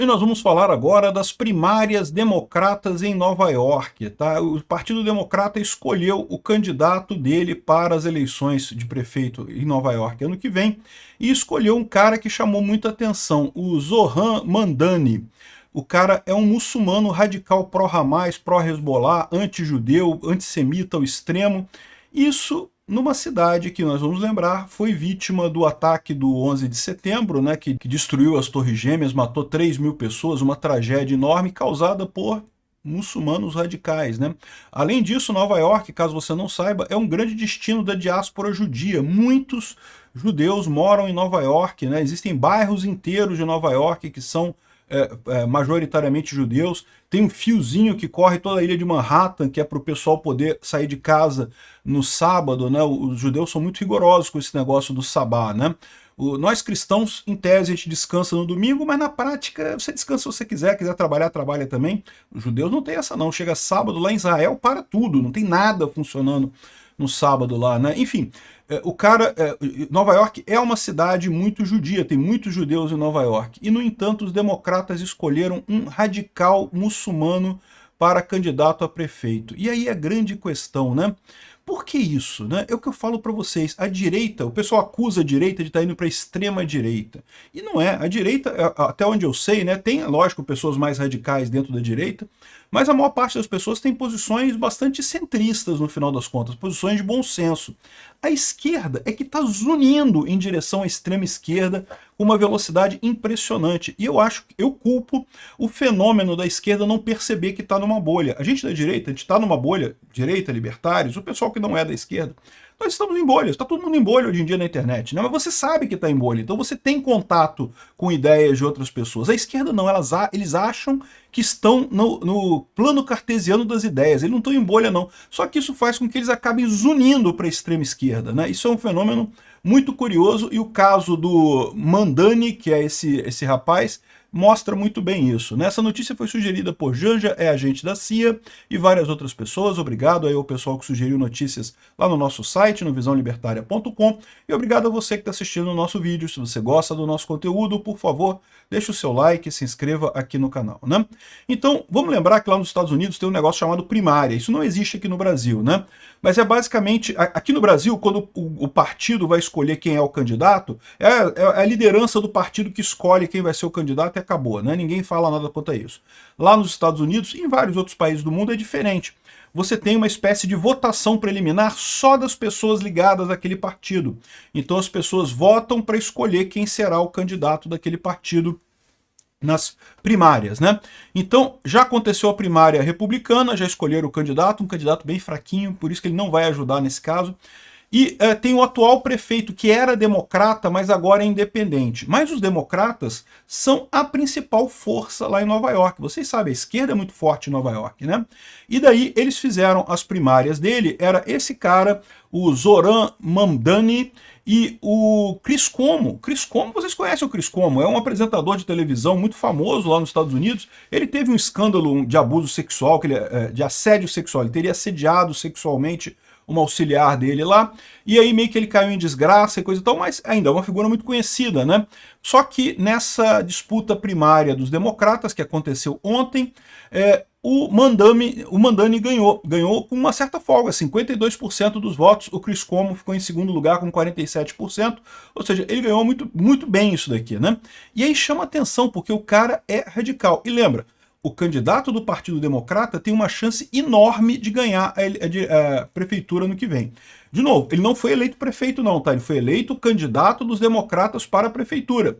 E nós vamos falar agora das primárias democratas em Nova York, tá? O Partido Democrata escolheu o candidato dele para as eleições de prefeito em Nova York ano que vem e escolheu um cara que chamou muita atenção, o Zohran Mamdani. O cara é um muçulmano radical pró-Hamas, pró-Hezbollah, anti-judeu, antissemita ao extremo. Isso numa cidade que, nós vamos lembrar, foi vítima do ataque do 11 de setembro, né, que destruiu as Torres Gêmeas, matou 3.000 pessoas, uma tragédia enorme causada por muçulmanos radicais, né? Além disso, Nova York, caso você não saiba, é um grande destino da diáspora judia. Muitos judeus moram em Nova York, né? Existem bairros inteiros de Nova York que são majoritariamente judeus. Tem um fiozinho que corre toda a ilha de Manhattan, que é para o pessoal poder sair de casa no sábado, né? Os judeus são muito rigorosos com esse negócio do sabá, né? Nós cristãos, em tese, a gente descansa no domingo, mas na prática você descansa se você quiser trabalhar, trabalha também. Os judeus não tem essa não, chega sábado lá em Israel, para tudo, não tem nada funcionando no sábado lá, né? Enfim, Nova York é uma cidade muito judia, tem muitos judeus em Nova York, e no entanto os democratas escolheram um radical muçulmano para candidato a prefeito. E aí a grande questão, né? Por que isso, né? É o que eu falo para vocês. A direita, o pessoal acusa a direita de estar indo para a extrema direita. E não é. A direita, até onde eu sei, né, tem, lógico, pessoas mais radicais dentro da direita, mas a maior parte das pessoas tem posições bastante centristas, no final das contas, posições de bom senso. A esquerda é que está zunindo em direção à extrema esquerda com uma velocidade impressionante. E eu culpo o fenômeno da esquerda não perceber que está numa bolha. A gente da direita, a gente está numa bolha, direita, libertários, o pessoal que não é da esquerda, nós estamos em bolhas, está todo mundo em bolha hoje em dia na internet, né? Mas você sabe que está em bolha, então você tem contato com ideias de outras pessoas. A esquerda não, eles acham que estão no plano cartesiano das ideias, eles não estão em bolha não. Só que isso faz com que eles acabem zunindo para a extrema esquerda, né? Isso é um fenômeno muito curioso, e o caso do Mamdani, que é esse rapaz, mostra muito bem isso, né? Essa notícia foi sugerida por Janja, é agente da CIA, e várias outras pessoas. Obrigado aí ao pessoal que sugeriu notícias lá no nosso site, no visãolibertaria.com, e obrigado a você que está assistindo o nosso vídeo. Se você gosta do nosso conteúdo, por favor, deixe o seu like e se inscreva aqui no canal, né? Então, vamos lembrar que lá nos Estados Unidos tem um negócio chamado primária. Isso não existe aqui no Brasil, né? Mas é basicamente, aqui no Brasil, quando o partido vai escolher quem é o candidato, é a liderança do partido que escolhe quem vai ser o candidato e acabou, né? Ninguém fala nada quanto a isso. Lá nos Estados Unidos e em vários outros países do mundo é diferente. Você tem uma espécie de votação preliminar só das pessoas ligadas àquele partido. Então as pessoas votam para escolher quem será o candidato daquele partido nas primárias, né? Então, já aconteceu a primária republicana, já escolheram o candidato, um candidato bem fraquinho, por isso que ele não vai ajudar nesse caso. E tem o atual prefeito, que era democrata, mas agora é independente. Mas os democratas são a principal força lá em Nova York. Vocês sabem, a esquerda é muito forte em Nova York, né? E daí eles fizeram as primárias dele, era esse cara, o Zohran Mamdani, e o Chris Cuomo. Chris Cuomo, vocês conhecem o Chris Cuomo, é um apresentador de televisão muito famoso lá nos Estados Unidos. Ele teve um escândalo de abuso sexual, de assédio sexual, ele teria assediado sexualmente uma auxiliar dele lá, e aí meio que ele caiu em desgraça e coisa e tal, mas ainda é uma figura muito conhecida, né? Só que nessa disputa primária dos democratas, que aconteceu ontem, o Mamdani ganhou com uma certa folga, 52% dos votos. O Chris Cuomo ficou em segundo lugar com 47%, ou seja, ele ganhou muito, muito bem isso daqui, né? E aí chama atenção, porque o cara é radical. E lembra, o candidato do Partido Democrata tem uma chance enorme de ganhar a prefeitura no que vem. De novo, ele não foi eleito prefeito não, tá? Ele foi eleito candidato dos democratas para a prefeitura.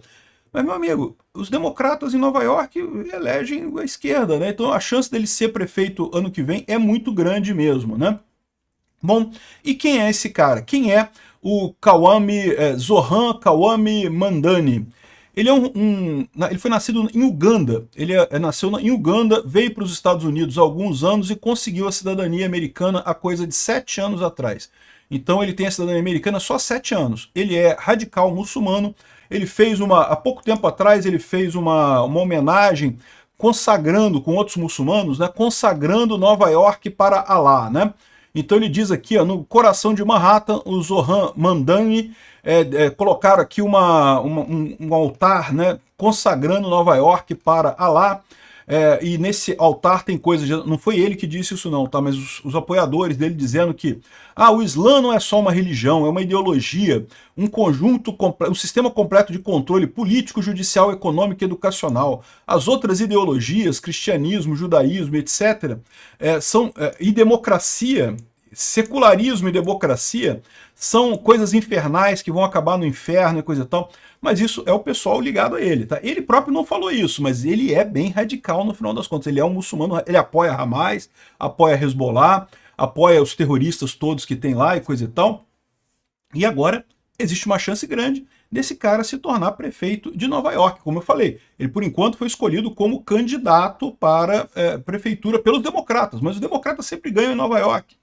Mas, meu amigo, os democratas em Nova York elegem a esquerda, né? Então a chance dele ser prefeito ano que vem é muito grande mesmo, né? Bom, e quem é esse cara? Quem é o Zohran Kawame Mamdani? Ele ele foi nascido em Uganda, ele nasceu em Uganda, veio para os Estados Unidos há alguns anos e conseguiu a cidadania americana há coisa de 7 anos atrás. Então ele tem a cidadania americana só há 7 anos. Ele é radical muçulmano, ele fez há pouco tempo atrás, ele fez uma homenagem consagrando, com outros muçulmanos, né, consagrando Nova York para Alá, né? Então ele diz aqui, ó, no coração de Manhattan, o Zohran Mamdani colocaram aqui um altar, né, consagrando Nova York para Alá. E nesse altar tem coisas, não foi ele que disse isso não, tá? Mas os apoiadores dele dizendo que o Islã não é só uma religião, é uma ideologia, um conjunto, um sistema completo de controle político, judicial, econômico e educacional. As outras ideologias, cristianismo, judaísmo, etc., e democracia, secularismo e democracia, são coisas infernais que vão acabar no inferno e coisa e tal. Mas isso é o pessoal ligado a ele, tá? Ele próprio não falou isso, mas ele é bem radical no final das contas. Ele é um muçulmano, ele apoia Hamas, apoia Hezbollah, apoia os terroristas todos que tem lá e coisa e tal. E agora existe uma chance grande desse cara se tornar prefeito de Nova York, como eu falei. Ele, por enquanto, foi escolhido como candidato para prefeitura pelos democratas, mas os democratas sempre ganham em Nova York.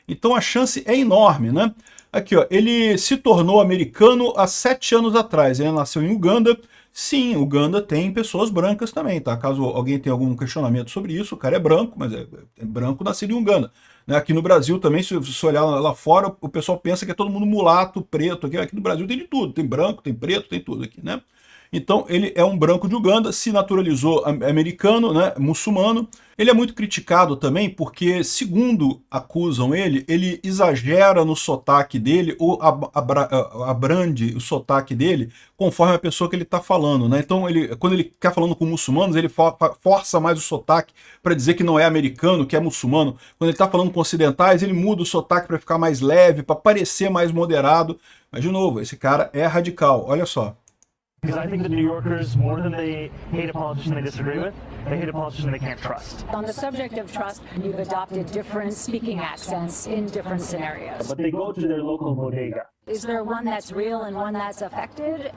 Então a chance é enorme, né? Aqui, ó, ele se tornou americano há 7 anos atrás. Ele nasceu em Uganda. Sim, Uganda tem pessoas brancas também, tá? Caso alguém tenha algum questionamento sobre isso, o cara é branco, mas é branco nascido em Uganda. Né? Aqui no Brasil também, se você olhar lá fora, o pessoal pensa que é todo mundo mulato, preto. Aqui no Brasil tem de tudo, tem branco, tem preto, tem tudo aqui, né? Então ele é um branco de Uganda, se naturalizou americano, né, muçulmano. Ele é muito criticado também porque, segundo acusam ele exagera no sotaque dele ou abrande o sotaque dele conforme a pessoa que ele está falando, né? Então quando ele quer falando com muçulmanos, ele força mais o sotaque para dizer que não é americano, que é muçulmano. Quando ele está falando com ocidentais, ele muda o sotaque para ficar mais leve, para parecer mais moderado. Mas, de novo, esse cara é radical, olha só. Because I think the New Yorkers, more than they hate a politician they disagree with, they hate a politician they can't trust. On the subject of trust, you've adopted different speaking accents in different scenarios. But they go to their local bodega. Is there one that's real and one that's affected?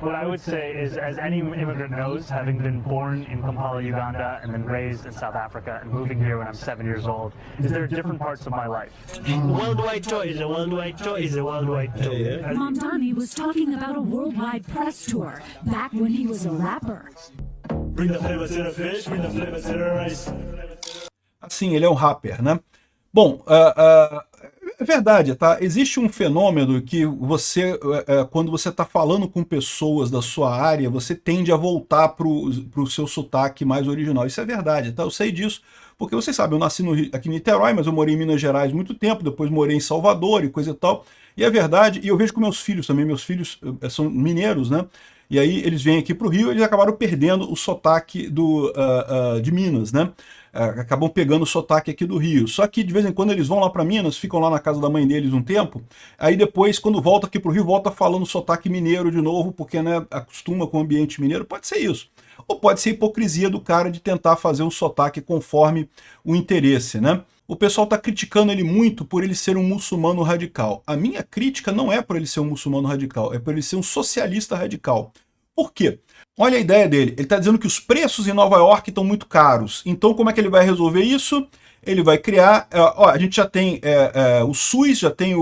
What I would say is, as any immigrant knows, having been born in Kampala, Uganda, and then raised in South Africa and moving here when I'm 7 years old, is there are different parts of my life. Worldwide tour is a worldwide tour is a worldwide tour. Mamdani was talking about a worldwide press tour back when he was a rapper. Bring the flavor to the fish, bring the flavor to the rice. Assim, ele é um rapper, né? Bom, é verdade, tá? Existe um fenômeno que você, quando você está falando com pessoas da sua área, você tende a voltar para o seu sotaque mais original. Isso é verdade, tá? Eu sei disso, porque vocês sabem, eu nasci aqui em Niterói, mas eu morei em Minas Gerais muito tempo, depois morei em Salvador e coisa e tal. E é verdade, e eu vejo com meus filhos também, meus filhos são mineiros, né? E aí eles vêm aqui para o Rio e eles acabaram perdendo o sotaque de Minas, né? Acabam pegando o sotaque aqui do Rio. Só que de vez em quando eles vão lá para Minas, ficam lá na casa da mãe deles um tempo, aí depois, quando volta aqui para o Rio, volta falando sotaque mineiro de novo, porque, né, acostuma com o ambiente mineiro. Pode ser isso. Ou pode ser hipocrisia do cara de tentar fazer um sotaque conforme o interesse, né? O pessoal está criticando ele muito por ele ser um muçulmano radical. A minha crítica não é por ele ser um muçulmano radical, é por ele ser um socialista radical. Por quê? Olha a ideia dele. Ele está dizendo que os preços em Nova York estão muito caros. Então, como é que ele vai resolver isso? Ele vai criar... a gente já tem o SUS, já tem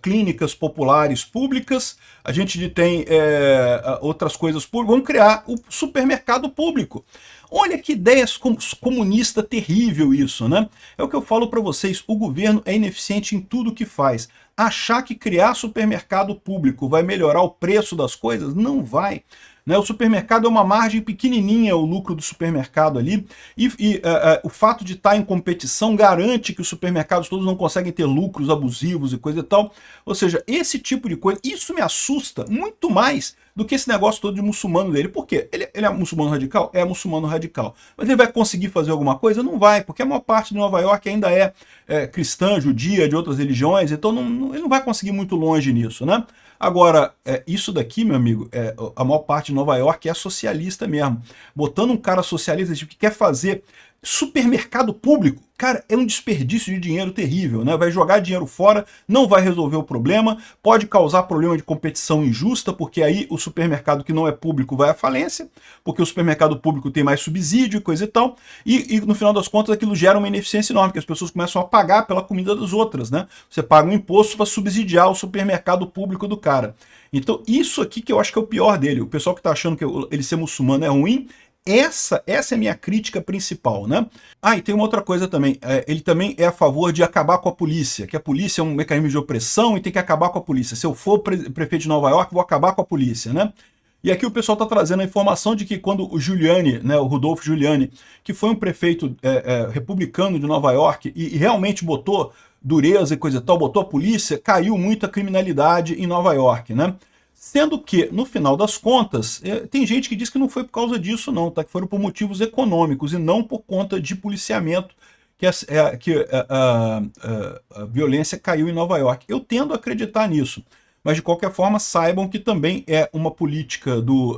clínicas populares públicas, a gente tem outras coisas públicas. Vamos criar o supermercado público. Olha que ideia comunista terrível isso, né? É o que eu falo para vocês, o governo é ineficiente em tudo que faz. Achar que criar supermercado público vai melhorar o preço das coisas? Não vai. Né? O supermercado é uma margem pequenininha, o lucro do supermercado ali, e o fato de estar em competição garante que os supermercados todos não conseguem ter lucros abusivos e coisa e tal. Ou seja, esse tipo de coisa, isso me assusta muito mais do que esse negócio todo de muçulmano dele. Por quê? Ele é muçulmano radical? É muçulmano radical. Mas ele vai conseguir fazer alguma coisa? Não vai, porque a maior parte de Nova York ainda é cristã, judia, de outras religiões, então ele não vai conseguir muito longe nisso, né? Agora, isso daqui, meu amigo, a maior parte de Nova York é socialista mesmo. Botando um cara socialista tipo, que quer fazer supermercado público, cara, é um desperdício de dinheiro terrível, né? Vai jogar dinheiro fora, não vai resolver o problema, pode causar problema de competição injusta, porque aí o supermercado que não é público vai à falência, porque o supermercado público tem mais subsídio e coisa e tal, e no final das contas aquilo gera uma ineficiência enorme, porque as pessoas começam a pagar pela comida das outras, né? Você paga um imposto para subsidiar o supermercado público do cara. Então isso aqui que eu acho que é o pior dele. O pessoal que está achando que ele ser muçulmano é ruim, essa é a minha crítica principal, né? E tem uma outra coisa também, ele também é a favor de acabar com a polícia, que a polícia é um mecanismo de opressão e tem que acabar com a polícia. Se eu for prefeito de Nova York, vou acabar com a polícia, né? E aqui o pessoal está trazendo a informação de que quando o Giuliani, né, o Rudolph Giuliani, que foi um prefeito republicano de Nova York e realmente botou dureza e coisa e tal, botou a polícia, caiu muita criminalidade em Nova York, né? Sendo que, no final das contas, tem gente que diz que não foi por causa disso não, tá? Que foram por motivos econômicos e não por conta de policiamento que a violência caiu em Nova York. Eu tendo a acreditar nisso. Mas, de qualquer forma, saibam que também é uma política do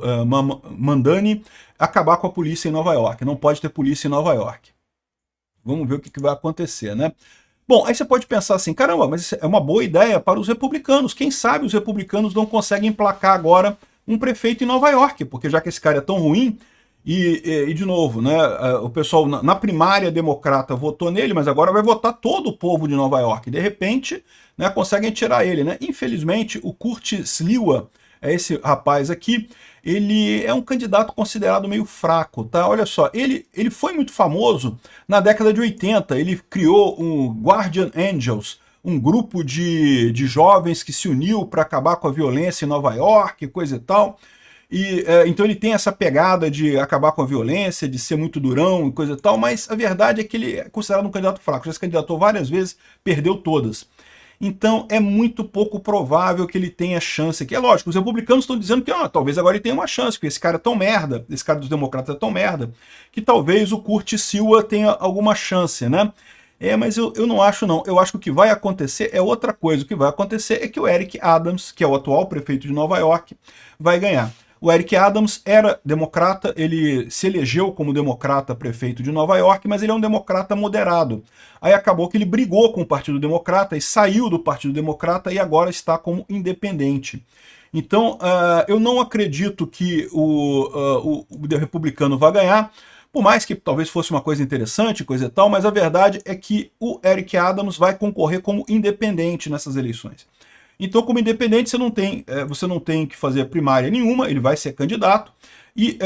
Mamdani acabar com a polícia em Nova York. Não pode ter polícia em Nova York. Vamos ver o que vai acontecer, né? Bom, aí você pode pensar assim, caramba, mas isso é uma boa ideia para os republicanos. Quem sabe os republicanos não conseguem emplacar agora um prefeito em Nova York, porque já que esse cara é tão ruim, e de novo, né, o pessoal na primária democrata votou nele, mas agora vai votar todo o povo de Nova York. De repente, né, conseguem tirar ele, né? Infelizmente, o Kurt Sliwa, esse rapaz aqui, ele é um candidato considerado meio fraco, tá? Olha só, ele foi muito famoso na década de 80, ele criou um Guardian Angels, um grupo de jovens que se uniu para acabar com a violência em Nova York, coisa e tal. Então ele tem essa pegada de acabar com a violência, de ser muito durão e coisa e tal, mas a verdade é que ele é considerado um candidato fraco, já se candidatou várias vezes, perdeu todas. Então é muito pouco provável que ele tenha chance aqui. É lógico, os republicanos estão dizendo que talvez agora ele tenha uma chance, porque esse cara é tão merda, esse cara dos democratas é tão merda, que talvez o Kurt Sliwa tenha alguma chance, né? Mas eu não acho não, eu acho que o que vai acontecer é outra coisa. O que vai acontecer é que o Eric Adams, que é o atual prefeito de Nova York, vai ganhar. O Eric Adams era democrata, ele se elegeu como democrata prefeito de Nova York, mas ele é um democrata moderado. Aí acabou que ele brigou com o Partido Democrata e saiu do Partido Democrata e agora está como independente. Então, eu não acredito que o republicano vai ganhar, por mais que talvez fosse uma coisa interessante, coisa e tal, mas a verdade é que o Eric Adams vai concorrer como independente nessas eleições. Então, como independente, você não tem que fazer primária nenhuma, ele vai ser candidato, e,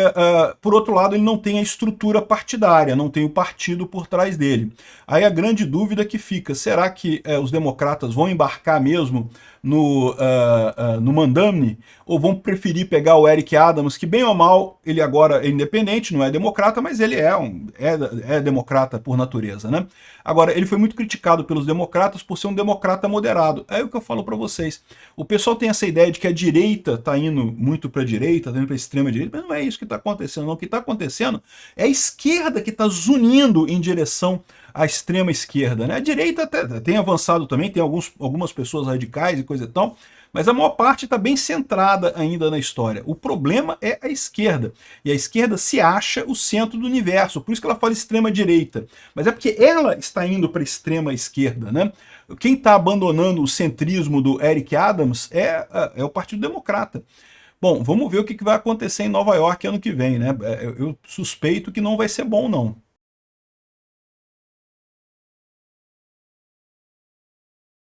por outro lado, ele não tem a estrutura partidária, não tem o partido por trás dele. Aí a grande dúvida que fica, será que os democratas vão embarcar mesmo no Mamdani, ou vão preferir pegar o Eric Adams, que bem ou mal, ele agora é independente, não é democrata, mas ele é democrata por natureza, né? Agora, ele foi muito criticado pelos democratas por ser um democrata moderado. É o que eu falo para vocês. O pessoal tem essa ideia de que a direita está indo muito para a direita, está indo para a extrema direita, mas não é isso que está acontecendo, não. O que está acontecendo é a esquerda que está zunindo em direção à extrema esquerda, né? A direita até tem avançado também, tem algumas pessoas radicais e coisa e tal, mas a maior parte está bem centrada ainda na história. O problema é a esquerda, e a esquerda se acha o centro do universo, por isso que ela fala extrema direita, mas é porque ela está indo para a extrema esquerda, né? Quem está abandonando o centrismo do Eric Adams é o Partido Democrata. Bom, vamos ver o que vai acontecer em Nova York ano que vem, né? Eu suspeito que não vai ser bom, não.